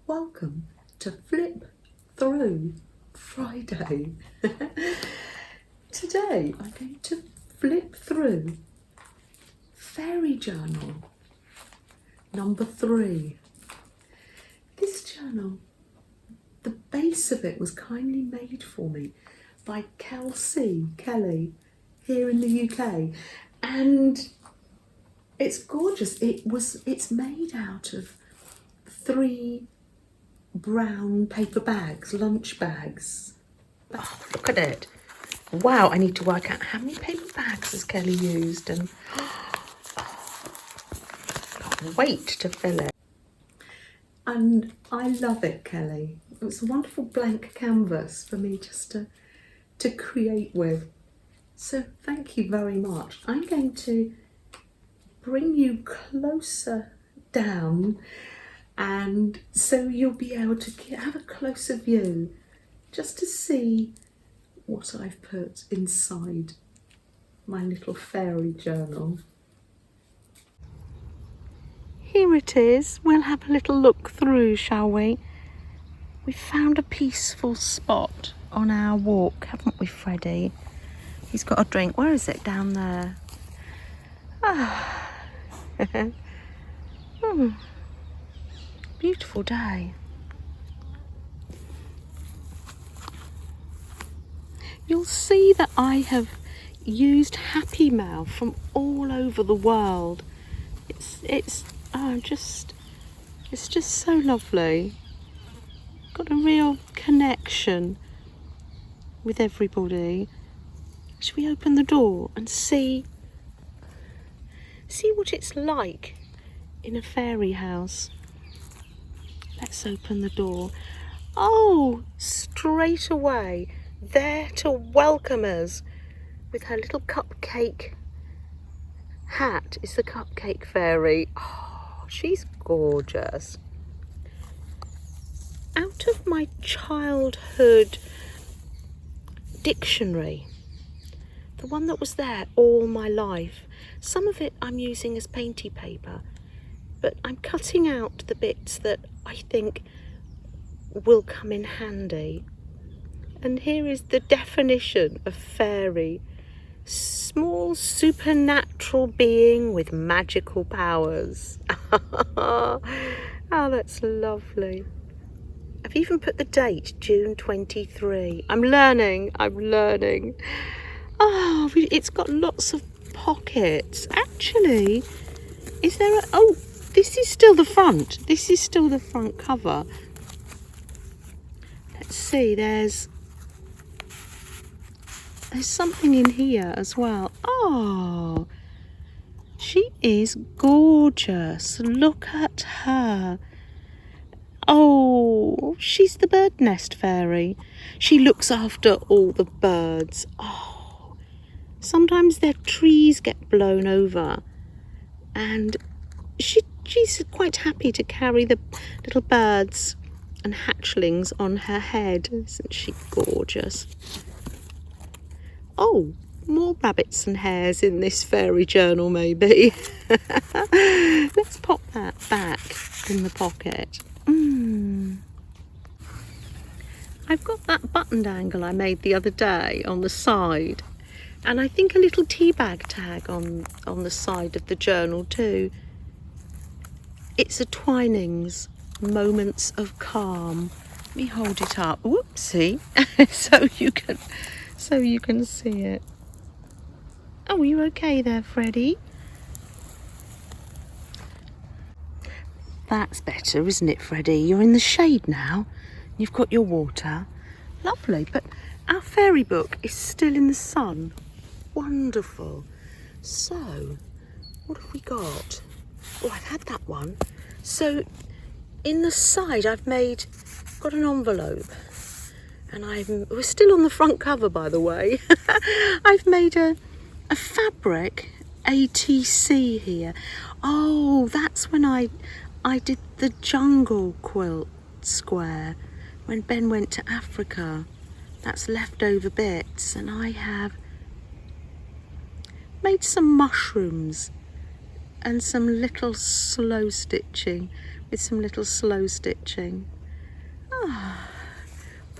Welcome to Flip Through Friday. Today I'm going to flip through Fairy Journal number 3. This journal, the base of it was kindly made for me by Kelly here in the UK, and it's gorgeous. It's made out of 3 brown paper bags, lunch bags. Oh, look at it. Wow, I need to work out how many paper bags has Kelly used, and can't wait to fill it. And I love it, Kelly. It's a wonderful blank canvas for me just to create with. So thank you very much. I'm going to bring you closer down, and so you'll be able to have a closer view just to see what I've put inside my little fairy journal. Here it is. We'll have a little look through, shall we? We found a peaceful spot on our walk, haven't we, Freddie? He's got a drink. Where is it? Down there. Ah. Beautiful day. You'll see that I have used Happy Mail from all over the world. It's just so lovely. Got a real connection with everybody. Should we open the door and see what it's like in a fairy house? Let's open the door. Oh, straight away, there to welcome us with her little cupcake hat is the cupcake fairy. Oh, she's gorgeous. Out of my childhood dictionary, the one that was there all my life, some of it I'm using as painty paper, but I'm cutting out the bits that I think will come in handy. And here is the definition of fairy: small supernatural being with magical powers. Oh, that's lovely. I've even put the date, June 23. I'm learning. Oh, it's got lots of pockets. Actually, is there oh, this is still the front. This is still the front cover. Let's see, there's something in here as well. Oh, she is gorgeous. Look at her. Oh, she's the bird nest fairy. She looks after all the birds. Oh, sometimes their trees get blown over, and she's quite happy to carry the little birds and hatchlings on her head. Isn't she gorgeous? Oh, more rabbits and hares in this fairy journal, maybe. Let's pop that back in the pocket. I've got that buttoned angle I made the other day on the side, and I think a little tea bag tag on the side of the journal too. It's a Twinings Moments of Calm. Let me hold it up. Whoopsie. so you can see it. Oh, you okay there, Freddie? That's better, isn't it, Freddie? You're in the shade now. You've got your water. Lovely, but our fairy book is still in the sun. Wonderful. So, what have we got? Oh, I've had that one. So, in the side, got an envelope. And we're still on the front cover, by the way. I've made a fabric ATC here. Oh, that's when I did the jungle quilt square when Ben went to Africa. That's leftover bits, and I have made some mushrooms and some little slow stitching.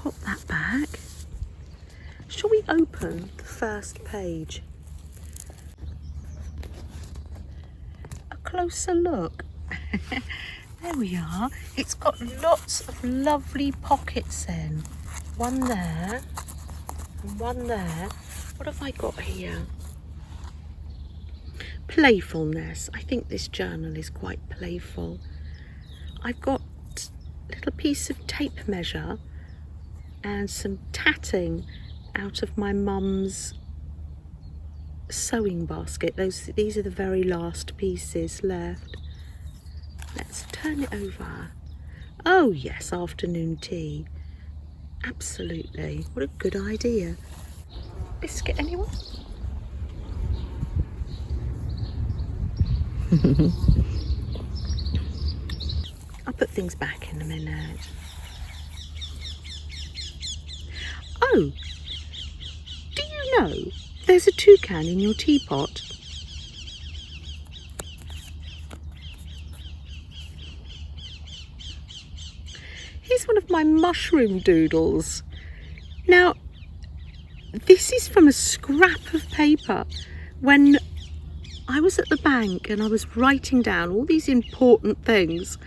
pop that back. Shall we open the first page? A closer look. There we are. It's got lots of lovely pockets in. One there and one there. What have I got here? Playfulness. I think this journal is quite playful. I've got a little piece of tape measure and some tatting out of my mum's sewing basket. These are the very last pieces left. Let's turn it over. Oh yes, afternoon tea. Absolutely. What a good idea. Biscuit, anyone? I'll put things back in a minute. Oh, do you know there's a toucan in your teapot? Here's one of my mushroom doodles. Now, this is from a scrap of paper when I was at the bank and I was writing down all these important things,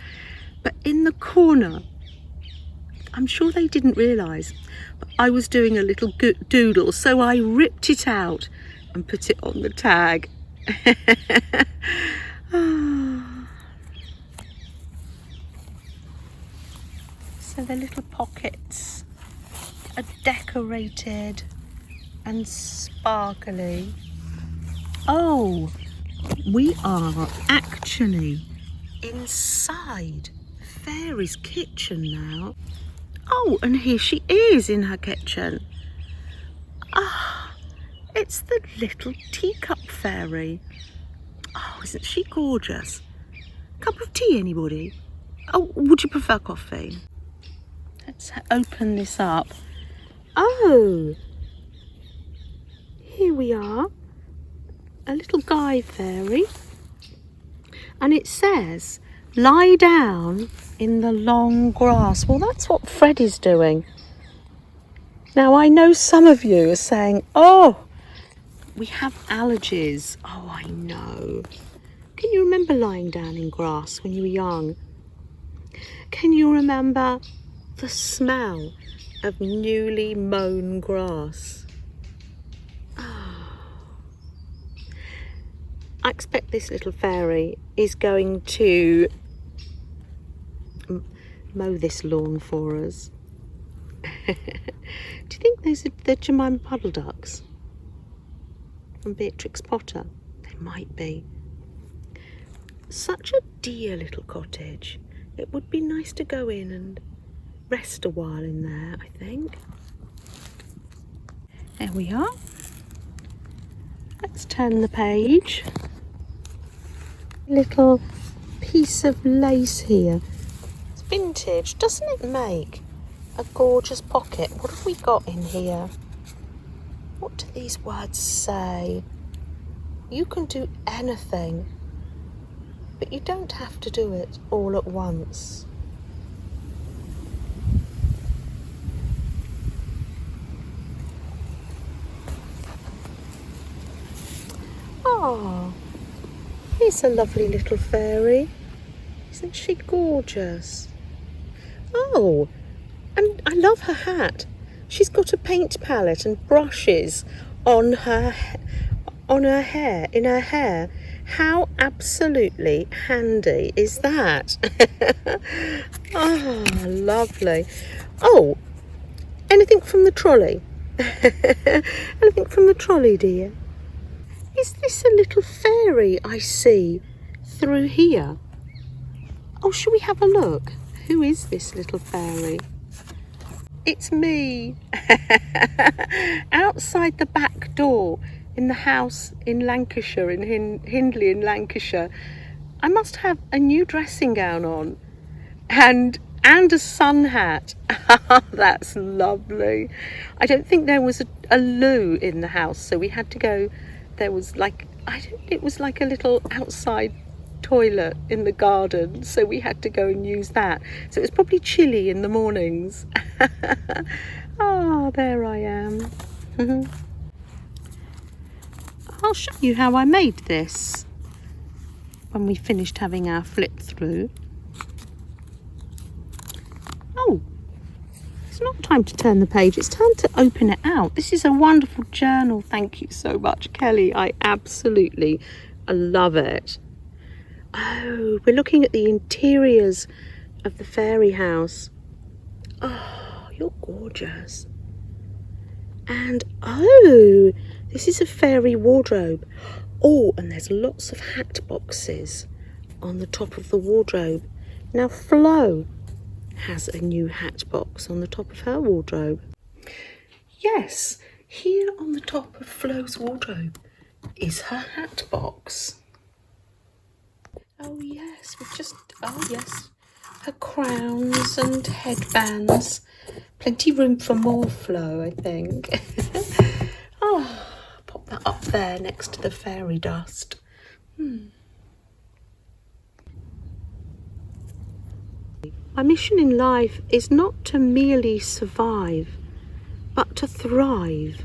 but in the corner, I'm sure they didn't realise, but I was doing a little doodle, so I ripped it out and put it on the tag. So the little pockets are decorated and sparkly. Oh, we are actually inside Fairy's kitchen now. Oh, and here she is in her kitchen. Ah, it's the little teacup fairy. Oh, isn't she gorgeous? Cup of tea, anybody? Oh, would you prefer coffee? Let's open this up. Oh, here we are. A little guy fairy. And it says, lie down in the long grass. Well, that's what Fred is doing. Now, I know some of you are saying, oh, we have allergies. Oh, I know. Can you remember lying down in grass when you were young? Can you remember the smell of newly mown grass? I expect this little fairy is going to mow this lawn for us. Do you think those are the Jemima puddle ducks from Beatrix Potter? They might be. Such a dear little cottage. It would be nice to go in and rest a while in there, I think. There we are. Let's turn the page. Little piece of lace here. It's vintage, doesn't it make a gorgeous pocket? What have we got in here? What do these words say? You can do anything, but you don't have to do it all at once. Oh, here's a lovely little fairy. Isn't she gorgeous? Oh, and I love her hat. She's got a paint palette and brushes on her hair, in her hair. How absolutely handy is that? Oh, lovely. Oh, anything from the trolley? Anything from the trolley, dear? Is this a little fairy I see through here? Oh, shall we have a look? Who is this little fairy? It's me. Outside the back door in the house in Lancashire, in Hindley in Lancashire. I must have a new dressing gown on and a sun hat. That's lovely. I don't think there was a loo in the house, so we had to go. There was like, it was like a little outside toilet in the garden, so we had to go and use that. So it was probably chilly in the mornings. Ah, there I am. I'll show you how I made this when we finished having our flip through. Oh, it's not time to turn the page, it's time to open it out. This is a wonderful journal. Thank you so much, Kelly. I absolutely love it. Oh, we're looking at the interiors of the fairy house. Oh, you're gorgeous. And oh, this is a fairy wardrobe. Oh, and there's lots of hat boxes on the top of the wardrobe. Now Flo has a new hat box on the top of her wardrobe. Yes, here on the top of Flo's wardrobe is her hat box. Oh yes, oh yes, her crowns and headbands. Plenty room for more Flo, I think. Oh, pop that up there next to the fairy dust. My mission in life is not to merely survive, but to thrive.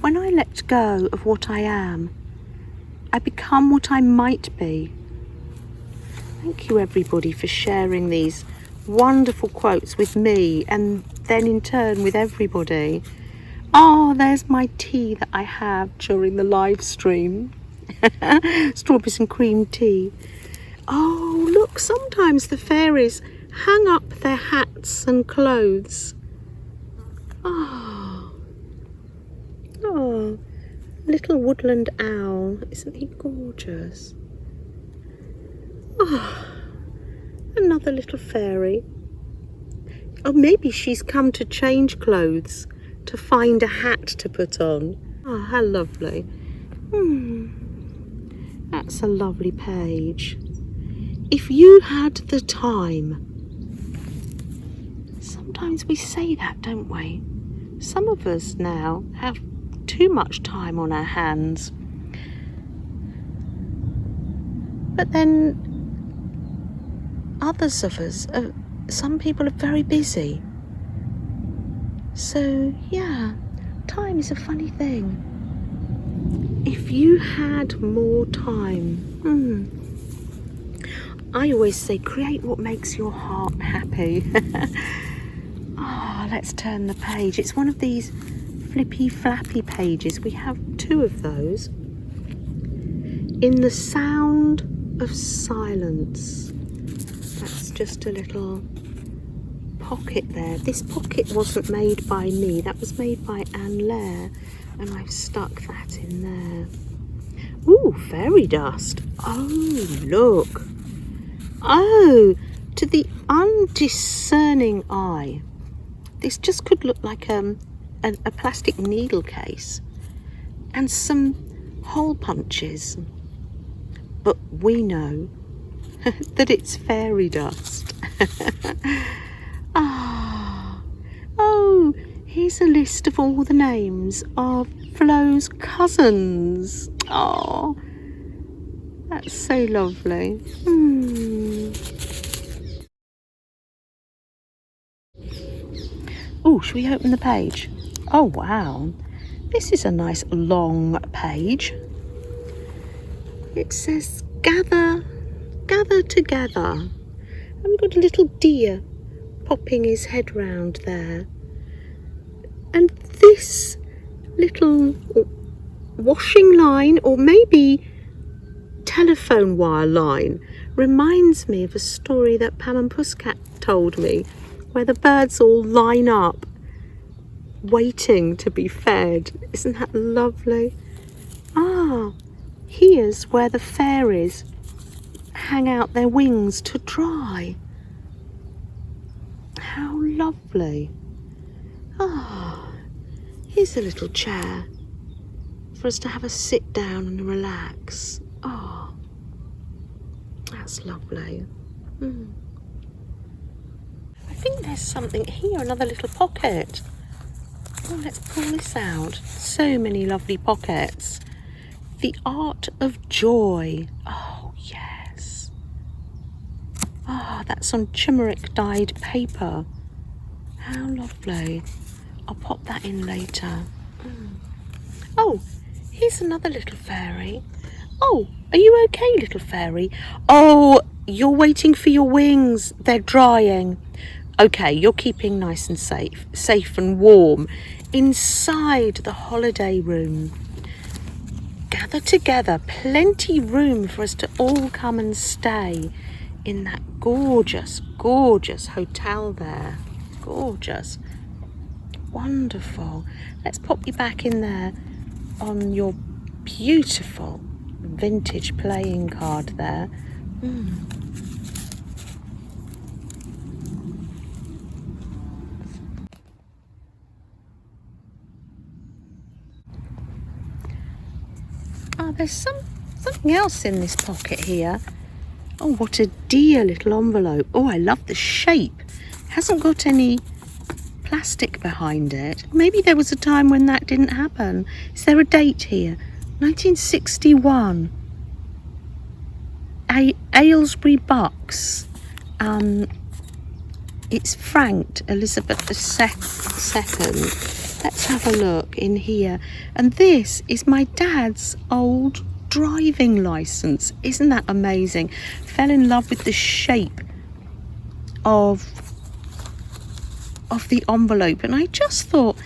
When I let go of what I am, I become what I might be. Thank you everybody for sharing these wonderful quotes with me and then in turn with everybody. Oh, there's my tea that I have during the live stream. Strawberries and cream tea. Oh, look, sometimes the fairies hang up their hats and clothes. Oh, little woodland owl. Isn't he gorgeous? Oh, another little fairy. Oh, maybe she's come to change clothes to find a hat to put on. Oh, how lovely. That's a lovely page. If you had the time. Sometimes we say that, don't we? Some of us now have too much time on our hands. But then others of us, some people are very busy. So yeah, time is a funny thing. If you had more time, I always say create what makes your heart happy. Let's turn the page. It's one of these flippy flappy pages. We have two of those. In the sound of silence. That's just a little pocket there. This pocket wasn't made by me. That was made by Anne Lair, and I've stuck that in there. Ooh, fairy dust. Oh, look. Oh, to the undiscerning eye, this just could look like a plastic needle case and some hole punches. But we know that it's fairy dust. Oh, here's a list of all the names of Flo's cousins. Oh, that's so lovely. Oh, should we open the page? Oh, wow. This is a nice long page. It says, gather together. And we've got a little deer popping his head round there. And this little washing line, or maybe telephone wire line, reminds me of a story that Pam and Pusscat told me, where the birds all line up waiting to be fed. Isn't that lovely? Here's where the fairies hang out their wings to dry. How lovely. Here's a little chair for us to have a sit down and relax. Oh, that's lovely. I think there's something here, another little pocket. Oh, let's pull this out. So many lovely pockets. The Art of Joy. Oh, yes. Ah, that's on turmeric dyed paper. How lovely. I'll pop that in later. Oh, here's another little fairy. Oh, are you okay, little fairy? Oh, you're waiting for your wings. They're drying. Okay, you're keeping nice and safe and warm inside the holiday room. Gather together, plenty room for us to all come and stay in that gorgeous, gorgeous hotel there. Gorgeous. Wonderful. Let's pop you back in there on your beautiful vintage playing card there. Oh, there's something else in this pocket here. Oh, what a dear little envelope. Oh, I love the shape. Hasn't got any plastic behind it. Maybe there was a time when that didn't happen. Is there a date here? 1961. Aylesbury Bucks. It's franked Elizabeth II. Let's have a look in here. And this is my dad's old driving license. Isn't that amazing? Fell in love with the shape of the envelope, and I just thought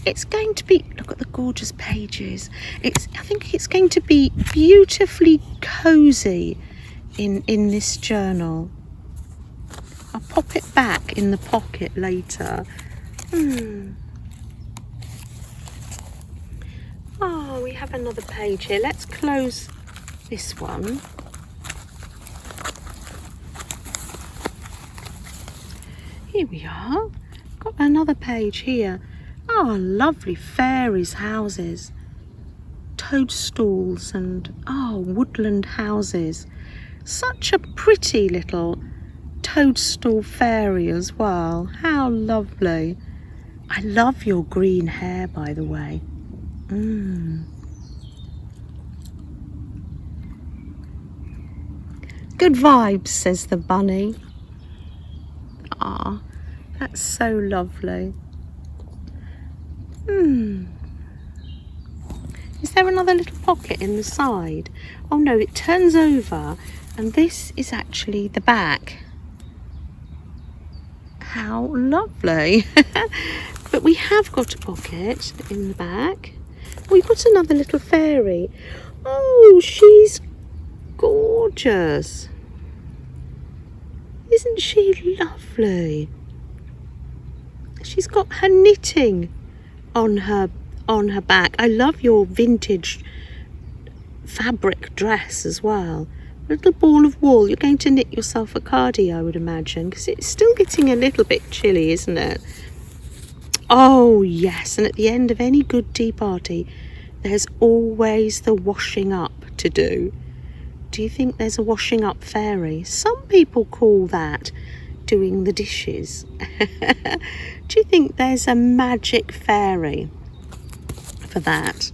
it's going to be, look at the gorgeous pages. I think it's going to be beautifully cozy in this journal. I'll pop it back in the pocket later. Oh, we have another page here. Let's close this one. Here we are. Got another page here. Oh, lovely fairies' houses. Toadstools and, woodland houses. Such a pretty little toadstool fairy as well. How lovely. I love your green hair, by the way. Good vibes, says the bunny. Ah, that's so lovely. Is there another little pocket in the side? Oh no, it turns over and this is actually the back. How lovely. But we have got a pocket in the back. We've got another little fairy. Oh, she's gorgeous. Isn't she lovely? She's got her knitting on her back. I love your vintage fabric dress as well. A little ball of wool. You're going to knit yourself a cardi, I would imagine, because it's still getting a little bit chilly, isn't it? Oh yes, and at the end of any good tea party there's always the washing up to do. Do you think there's a washing up fairy? Some people call that doing the dishes. Do you think there's a magic fairy for that?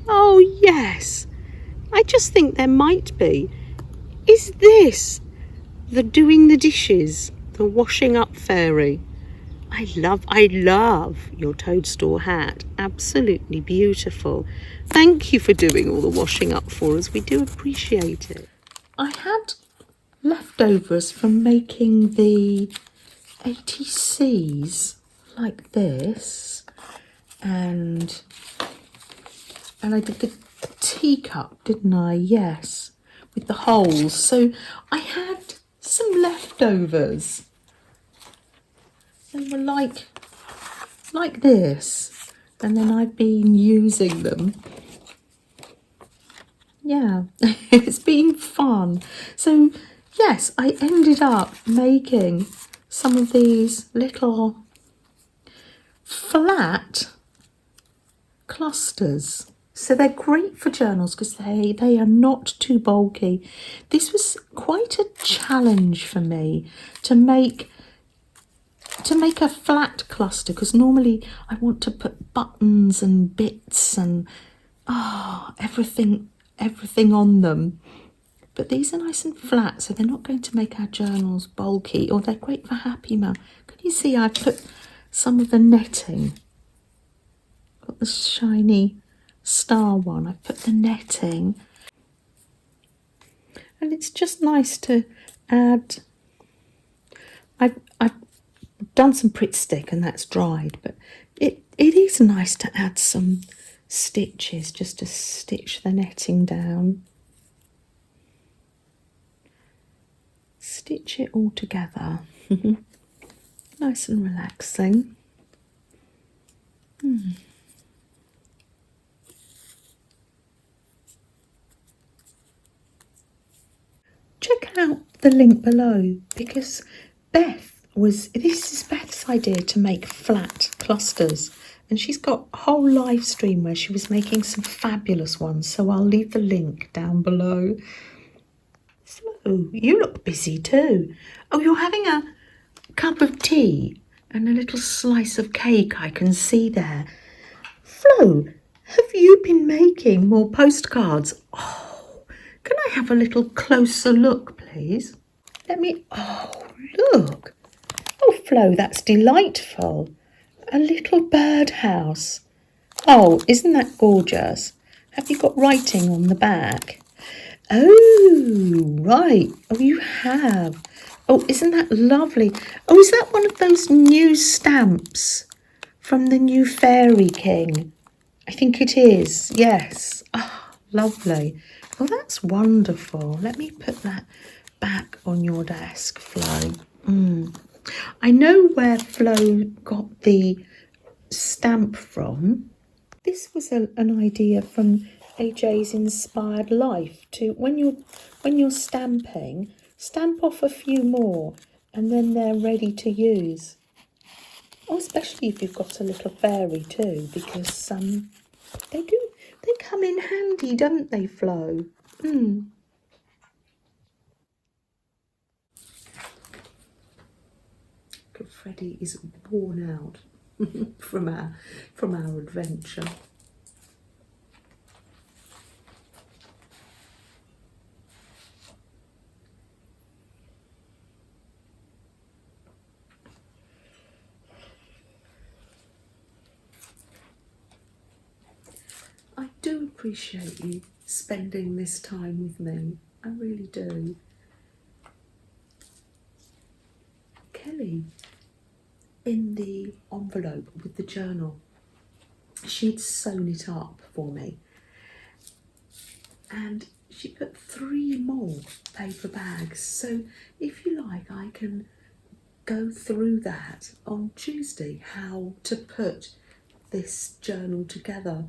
Oh yes, I just think there might be. Is this the doing the dishes, the washing up fairy? I love your toadstool hat. Absolutely beautiful. Thank you for doing all the washing up for us. We do appreciate it. I had leftovers from making the ATCs like this, and I did the teacup, didn't I? Yes, with the holes. So I had some leftovers. They were like this, and then I've been using them. Yeah, it's been fun. So yes, I ended up making some of these little flat clusters. So they're great for journals because they are not too bulky. This was quite a challenge for me to make to make a flat cluster, because normally I want to put buttons and bits and everything on them. But these are nice and flat, so they're not going to make our journals bulky. Or they're great for Happy Mail. Can you see I've put some of the netting? Got the shiny star one. I've put the netting. And it's just nice to add. I've done some Pritt stick and that's dried, but it is nice to add some stitches just to stitch the netting down. Stitch it all together. Nice and relaxing. Check out the link below, because this is Beth's idea to make flat clusters, and she's got a whole live stream where she was making some fabulous ones, so I'll leave the link down below. So you look busy too. Oh, you're having a cup of tea and a little slice of cake, I can see there. Flo, have you been making more postcards? Oh, can I have a little closer look, please? Look. Oh, Flo, that's delightful. A little birdhouse. Oh, isn't that gorgeous? Have you got writing on the back? Oh, right. Oh, you have. Oh, isn't that lovely? Oh, is that one of those new stamps from the new Fairy King? I think it is, yes. Oh, lovely. Oh, that's wonderful. Let me put that back on your desk, Flo. I know where Flo got the stamp from. This was an idea from AJ's Inspired Life to when you're stamping, stamp off a few more and then they're ready to use. Oh, especially if you've got a little fairy too, because they come in handy, don't they, Flo? Freddie is worn out from our adventure. I do appreciate you spending this time with me. I really do. Kelly, in the envelope with the journal, she'd sewn it up for me, and she put 3 more paper bags. So if you like, I can go through that on Tuesday, how to put this journal together.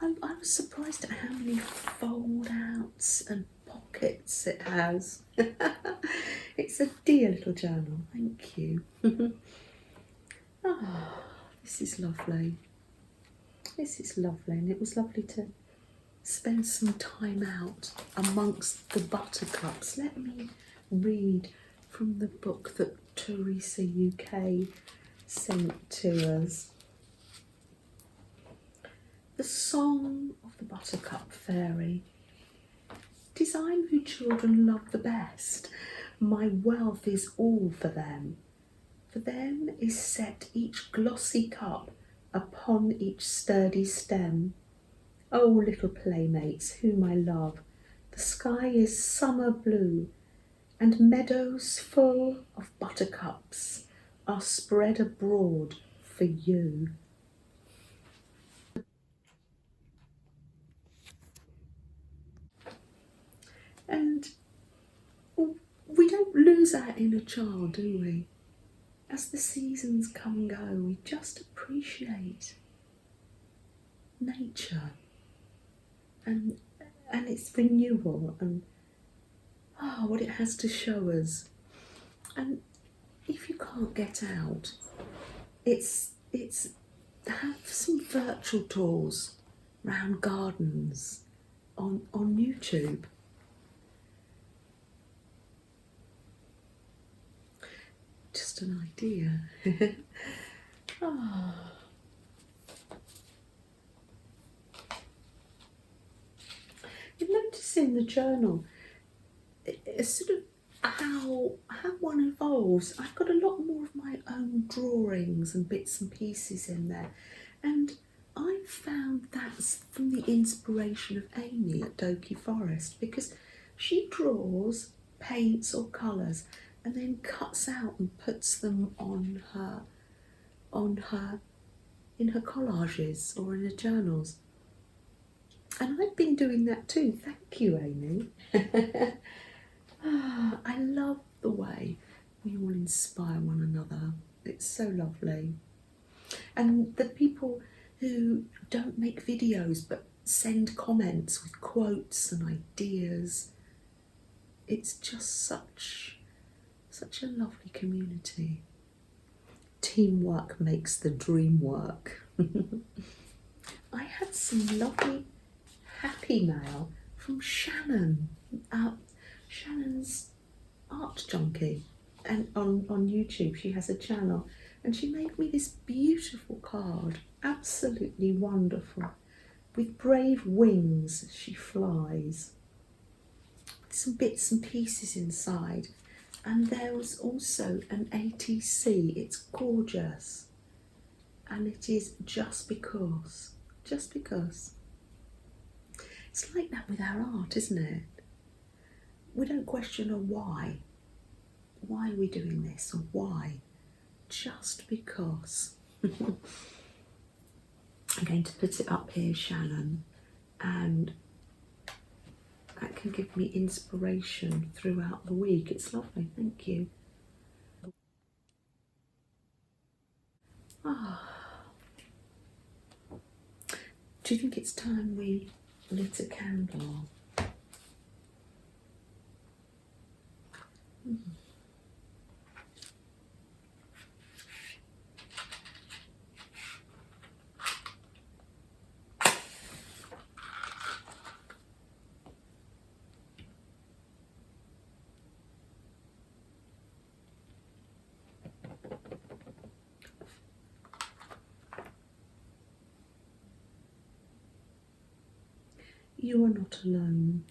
I was surprised at how many fold outs and pockets it has. It's a dear little journal, thank you. Oh, this is lovely. This is lovely, and it was lovely to spend some time out amongst the buttercups. Let me read from the book that Teresa UK sent to us. The Song of the Buttercup Fairy. Design who children love the best. My wealth is all for them. For them is set each glossy cup upon each sturdy stem. Oh, little playmates whom I love, the sky is summer blue, and meadows full of buttercups are spread abroad for you. And we don't lose our inner child, do we? As the seasons come and go, we just appreciate nature and its renewal and what it has to show us. And if you can't get out, it's have some virtual tours round gardens on YouTube. Just an dear. Oh. You notice in the journal, it's sort of how one evolves. I've got a lot more of my own drawings and bits and pieces in there, and I found that's from the inspiration of Amy at Doki Forest, because she draws, paints or colours and then cuts out and puts them on her in her collages or in her journals. And I've been doing that too. Thank you, Amy. I love the way we all inspire one another. It's so lovely. And the people who don't make videos but send comments with quotes and ideas, it's just such a lovely community. Teamwork makes the dream work. I had some lovely happy mail from Shannon, Shannon's Art Junkie, and on YouTube she has a channel, and she made me this beautiful card, absolutely wonderful, with brave wings as she flies, with some bits and pieces inside. And there was also an ATC. It's gorgeous, and it is just because. It's like that with our art, isn't it? We don't question a why. Why are we doing this, or why? Just because. I'm going to put it up here, Shannon, and that can give me inspiration throughout the week. It's lovely, thank you. Do you think it's time we lit a candle? You are not alone.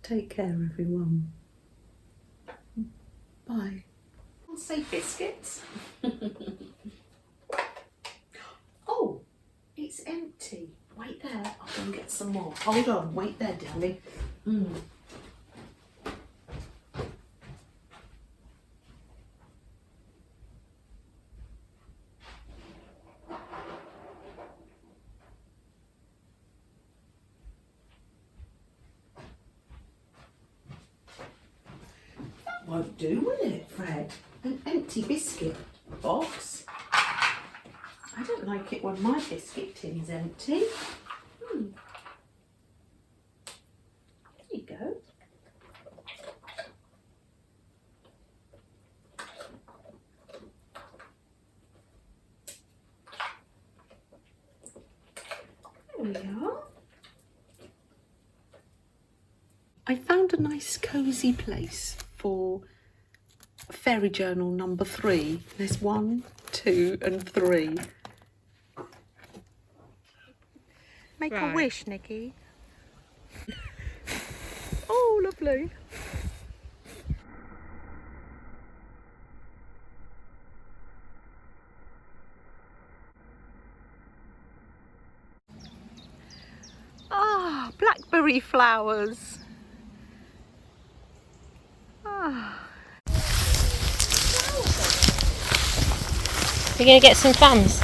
Take care, everyone. Bye. I'll say biscuits. Oh, it's empty. Wait there, I'll go and get some more. Hold on, wait there, darling. Won't do, will it, Fred? An empty biscuit box. I don't like it when my biscuit tin's empty. There you go. There we are. I found a nice cosy place for fairy journal number 3. There's 1, 2 and 3. Make a wish, Nikki. Oh, lovely. Ah, blackberry flowers. We're going to get some plums.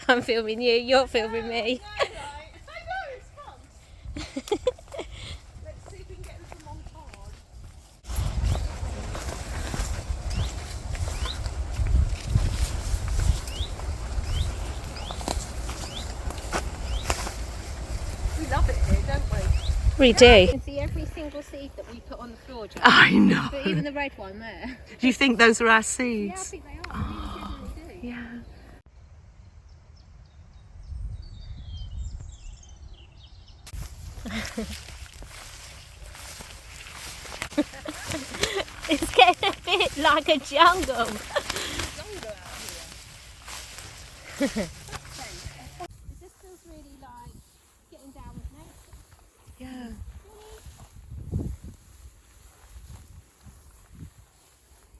I'm filming you, you're filming me. I know, it's fun. Let's see if we can get this on montage. We love it here, don't we? We do. You can see every single seed that we put on the floor, Jack. I know. But even the red one there. Do you think those are our Yeah, I seeds? think they are. I really genuinely do. Yeah. It's getting a bit like a jungle. This feels really like getting down with nature. Yeah.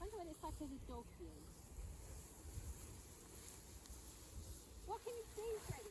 I wonder what it's like as a dog view. What can you see, Freddie?